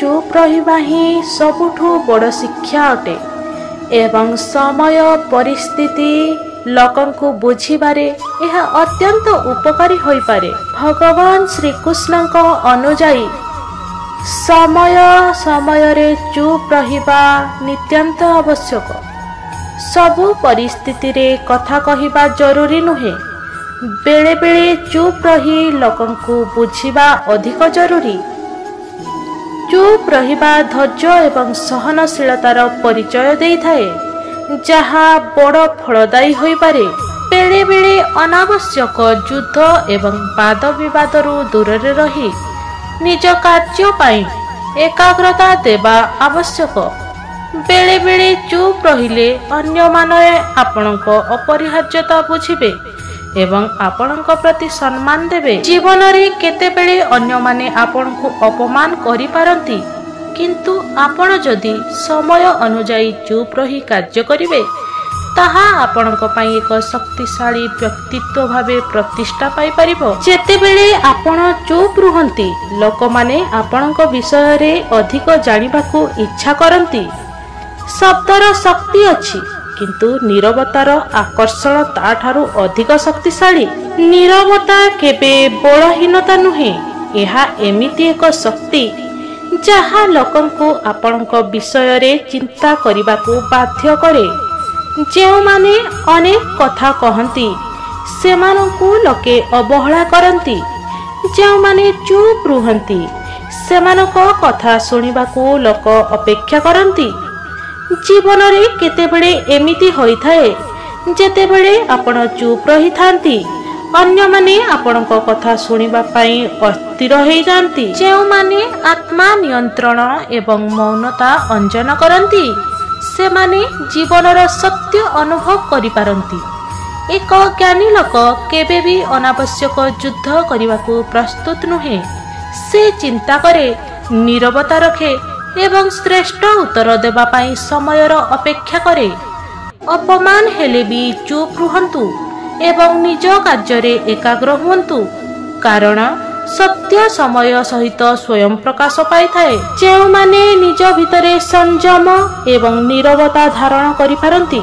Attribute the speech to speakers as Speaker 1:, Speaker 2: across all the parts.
Speaker 1: चुप रहिबा ही सबुठु बड़ शिक्षा अटे एवं समय परिस्थिति लोकन को बुझिबारे यह अत्यंत उपकारी होई पारे। भगवान श्रीकृष्ण को अनुजाई समय समय रे चुप रहिबा नित्यांत आवश्यक। सबु परिस्थिति रे कथा कहिबा जरूरी नुहे, बेले बेले चुप रही लोकन को बुझिबा अधिक जरूरी। चुप रहिबा धैर्य एवं सहनशीलतार परिचय देइथाए, जहा बड़ फलदायी होई पारे। बेले बेले अनावश्यक युद्ध एवं वाद विवादरू दूर रे रही निज कार्य पाई एकाग्रता देबा आवश्यक। बेले बेले चुप रहिले अन्य माने आपणक अपरिहार्यता बुझिबे एवं आपणक प्रति सम्मान देबे। जीवन रे केते बेले अन्य माने आपणकु अपमान करि पारंती, किंतु आपण जदि समय अनुजाई चुप रही कार्य करिवे ताहा आपणक पई एक शक्तिशाली व्यक्तित्व भावे प्रतिष्ठा पाई परिबो। जेते बेले आपण चुप रुहंती लोक माने आपणक विषय रे अधिक जानिबाकू इच्छा करंती। शब्दर शक्ति अछि, किंतु नीरवतार आकर्षण ताठारु अधिक शक्तिशाली। नीरवता केबे बलहीनता नुहे, एहा एमिति एक शक्ति जहा लोकंकु आपणक विषय रे चिंता करिबाकू बाध्य करे। जेउ माने अनेक कथा कहंती सेमानंकु लोके अवहेला करंती, जेउ माने चुप रुहंती सेमानक कथा सुनिबाकू लोक अपेक्षा करंती। जीवन रे केतेबेले एमिति होई थाए, जेतेबेले आपण चुप रही थांती अन्य माने आपणक कथा सुनिबा पई अस्थिर होई जांती। जेउ माने आत्मा नियंत्रण एवं मौनता अंजन करंती से माने जीवनर सत्य अनुभव करि पारंती। एक ज्ञानी लोक केबे भी अनावश्यक युद्ध करिबाकू प्रस्तुत नुहे। से चिंता करे, नीरवता रखे एवं श्रेष्ठ उत्तर देबा पाई समयर अपेक्षा करे। अपमान हेले भी चुप रुहंतु एवं निज कार्य रे एकाग्र हुंतु, कारण सत्य समय सहित स्वयं प्रकाश पाई थाए। जेउ माने निज भितरे संयम एवं नीरवता धारण करि पारंती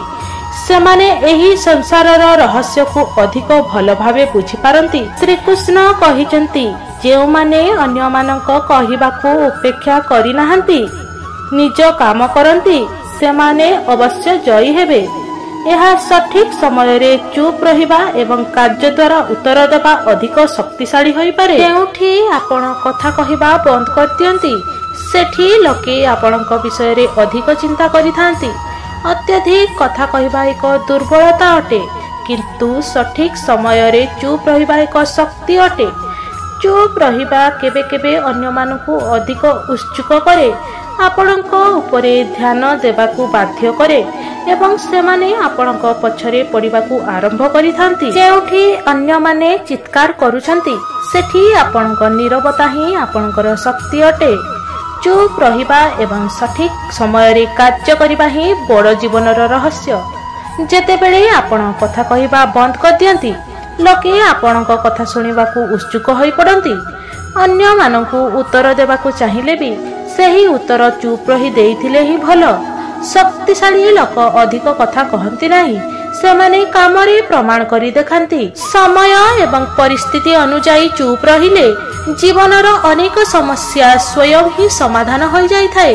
Speaker 1: सेमाने एही संसारर रहस्य को अधिक भल भावे बुझी पारंती। श्री कृष्ण कहिचंती, जेउ माने अन्य मानक कहिबाकू उपेक्षा करि नाहंती निज काम करंती सेमाने अवश्य जयी हेबे। यह सठिक समय रे चुप रहिबा एवं कार्य द्वारा उत्तर देबा अधिक शक्तिशाली होई पारे। केउठी आपण कथा कहिबा बंद कर दियंती सेठी लोके आपणक विषय रे अधिक चिंता करिथांती। अत्यधिक कथा कहिबा एक दुर्बलता अटे, किंतु सठिक समय रे चुप रहिबा एक शक्ति अटे। चुप रहिबा केबे केबे अन्य मानकू अधिक उत्सुक करे, आपणक उपरे ध्यान देबाकू बाध्य करे एवं सेमाने आपणक पछरे पड़िबाकू आरंभ करिथांती। जेउठी अन्य माने चित्कार करूछंती सेठी आपणक नीरवता ही आपणकर शक्ति अटे। चुप रहिबा एवं सठिक समय रे कार्य करिबा ही बड़ जीवनर रहस्य। जेतेबेले आपण कथा कहिबा बंद कर दियंती लोके आपणक कथा सुनिबाकू उत्सुक होई पड़ंती। अन्य मानकू उत्तर देबाकू चाहिले भी सेही उत्तर चुप रही देइथिले ही भल। शक्तिशाली लोक अधिक कथा कहंती नाही, सेमाने कामरे प्रमाण करी देखांती। समय एवं परिस्थिति अनुजाई चुप रहिले जीवनर अनेक समस्या स्वयं ही समाधान हो जाई थाए।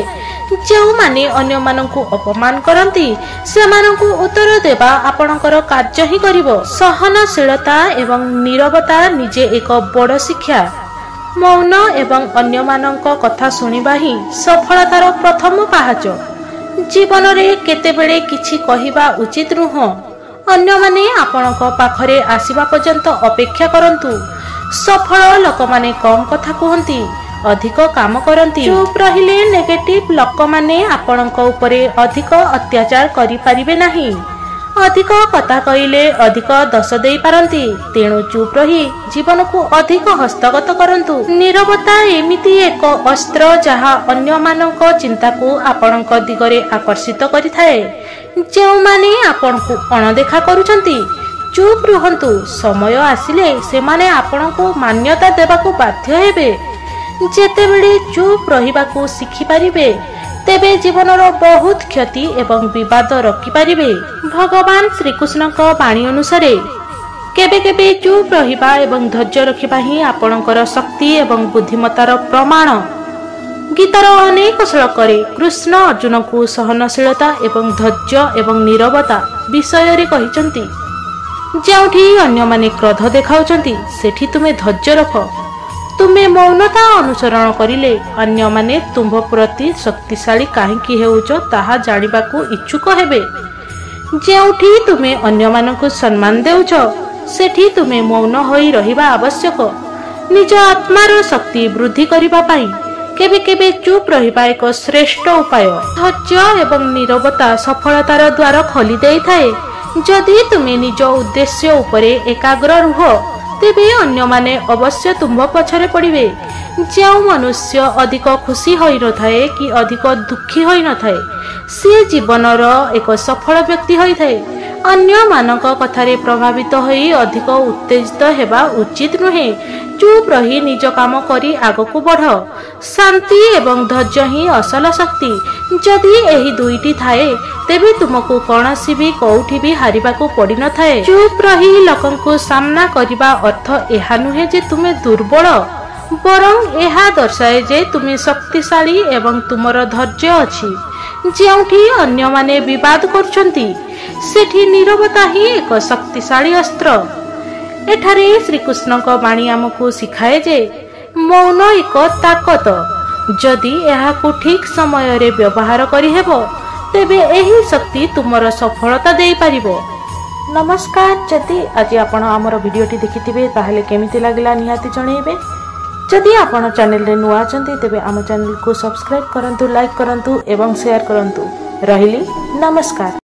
Speaker 1: जेउ माने अन्य मानकू अपमान करंती सेमानकू उत्तर देबा आपणकर कार्य ही करिवो। सहनशीलता एवं नीरवता निजे एक बड़ शिक्षा। मौन एवं अन्य मानक कथा सुनिबा ही सफलतार प्रथम पाहाच। जीवन रे केतेबेले किछि कहिबा उचित नुह, अन्य माने आपणक पाखरे आसीबा पर्यंत अपेक्षा करंतु। सफल लोक माने कम कथा कहंती, अधिक काम करंती। चुप रहिले नेगेटिव लोक माने आपणक उपरे अधिक अत्याचार करि परिबे नाही। अधिक कथा कहिले अधिक दोष देई पारंती, तेणु चुप रही जीवन को अधिक हस्तगत करंतु। नीरवता एमिति एक अस्त्र जहा अन्य मानक चिंता को आपणक दिगरे आकर्षित करिथाए। जेउ माने आपणकू अणदेखा करूछंती चुप रुहंतु, समय आसिले सेमाने आपणकू मान्यता देबाकू बाध्य हेबे। ଯେତେବେଳେ ଚୁପ୍ ରହିବାକୁ ଶିଖିପାରିବେ ତେବେ ଜୀବନର ବହୁତ କ୍ଷତି ଏବଂ ବିବାଦ ରଖିପାରିବେ। ଭଗବାନ ଶ୍ରୀକୃଷ୍ଣଙ୍କ ବାଣୀ ଅନୁସାରେ କେବେ କେବେ ଚୁପ୍ ରହିବା ଏବଂ ଧୈର୍ଯ୍ୟ ରଖିବା ହିଁ ଆପଣଙ୍କର ଶକ୍ତି ଏବଂ ବୁଦ୍ଧିମତାର ପ୍ରମାଣ। ଗୀତାର ଅନେକ ଶ୍ଲୋକରେ କୃଷ୍ଣ ଅର୍ଜୁନଙ୍କୁ ସହନଶୀଳତା ଏବଂ ଧୈର୍ଯ୍ୟ ଏବଂ ନୀରବତା ବିଷୟରେ କହିଛନ୍ତି। ଯେଉଁଠି ଅନ୍ୟମାନେ କ୍ରୋଧ ଦେଖାଉଛନ୍ତି ସେଠି ତୁମେ ଧୈର୍ଯ୍ୟ ରଖ। ତୁମେ ମୌନତା ଅନୁସରଣ କରିଲେ ଅନ୍ୟମାନେ ତୁମ୍ଭ ପ୍ରତି ଶକ୍ତିଶାଳୀ କାହିଁକି ହେଉଛ ତାହା ଜାଣିବାକୁ ଇଚ୍ଛୁକ ହେବେ। ଯେଉଁଠି ତୁମେ ଅନ୍ୟମାନଙ୍କୁ ସମ୍ମାନ ଦେଉଛ ସେଠି ତୁମେ ମୌନ ହୋଇ ରହିବା ଆବଶ୍ୟକ। ନିଜ ଆତ୍ମାର ଶକ୍ତି ବୃଦ୍ଧି କରିବା ପାଇଁ କେବେ କେବେ ଚୁପ୍ ରହିବା ଏକ ଶ୍ରେଷ୍ଠ ଉପାୟ। ଧୈର୍ଯ୍ୟ ଏବଂ ନୀରବତା ସଫଳତାର ଦ୍ୱାର ଖୋଲି ଦେଇଥାଏ। ଯଦି ତୁମେ ନିଜ ଉଦ୍ଦେଶ୍ୟ ଉପରେ ଏକାଗ୍ର ରୁହ ତେବେ ଅନ୍ୟମାନେ ଅବଶ୍ୟ ତୁମ୍ଭ ପଛରେ ପଡ଼ିବେ। ଯେଉଁ ମନୁଷ୍ୟ ଅଧିକ ଖୁସି ହୋଇନଥାଏ କି ଅଧିକ ଦୁଃଖୀ ହୋଇନଥାଏ ସେ ଜୀବନର ଏକ ସଫଳ ବ୍ୟକ୍ତି ହୋଇଥାଏ। ଅନ୍ୟମାନଙ୍କ କଥାରେ ପ୍ରଭାବିତ ହୋଇ ଅଧିକ ଉତ୍ତେଜିତ ହେବା ଉଚିତ ନୁହେଁ। ଚୁପ୍ ରହି ନିଜ କାମ କରି ଆଗକୁ ବଢ଼। ଶାନ୍ତି ଏବଂ ଧୈର୍ଯ୍ୟ ହିଁ ଅସଲ ଶକ୍ତି। ଯଦି ଏହି ଦୁଇଟି ଥାଏ ତେବେ ତୁମକୁ କୌଣସି ବି କୋଉଠି ବି ହାରିବାକୁ ପଡ଼ିନଥାଏ। ଚୁପ୍ ରହି ଲୋକଙ୍କୁ ସାମ୍ନା କରିବା ଅର୍ଥ ଏହା ନୁହେଁ ଯେ ତୁମେ ଦୁର୍ବଳ, ବରଂ ଏହା ଦର୍ଶାଏ ଯେ ତୁମେ ଶକ୍ତିଶାଳୀ ଏବଂ ତୁମର ଧୈର୍ଯ୍ୟ ଅଛି। ଯେଉଁଠି ଅନ୍ୟମାନେ ବିବାଦ କରୁଛନ୍ତି ସେଠି ନୀରବତା ହିଁ ଏକ ଶକ୍ତିଶାଳୀ ଅସ୍ତ୍ର। ଏଠାରେ ଶ୍ରୀକୃଷ୍ଣଙ୍କ ବାଣୀ ଆମକୁ ଶିଖାଏ ଯେ ମୌନ ଏକ ତାକତ। ଯଦି ଏହାକୁ ଠିକ୍ ସମୟରେ ବ୍ୟବହାର କରିହେବ ତେବେ ଏହି ଶକ୍ତି ତୁମର ସଫଳତା ଦେଇପାରିବ। ନମସ୍କାର। ଯଦି ଆଜି ଆପଣ ଆମର ଭିଡ଼ିଓଟି ଦେଖିଥିବେ ତାହେଲେ କେମିତି ଲାଗିଲା ନିହାତି ଜଣାଇବେ। ଯଦି ଆପଣ ଚ୍ୟାନେଲରେ ନୂଆ ଅଛନ୍ତି ତେବେ ଆମ ଚ୍ୟାନେଲକୁ ସବସ୍କ୍ରାଇବ୍ କରନ୍ତୁ, ଲାଇକ୍ କରନ୍ତୁ ଏବଂ ସେୟାର କରନ୍ତୁ। ରହିଲି ନମସ୍କାର।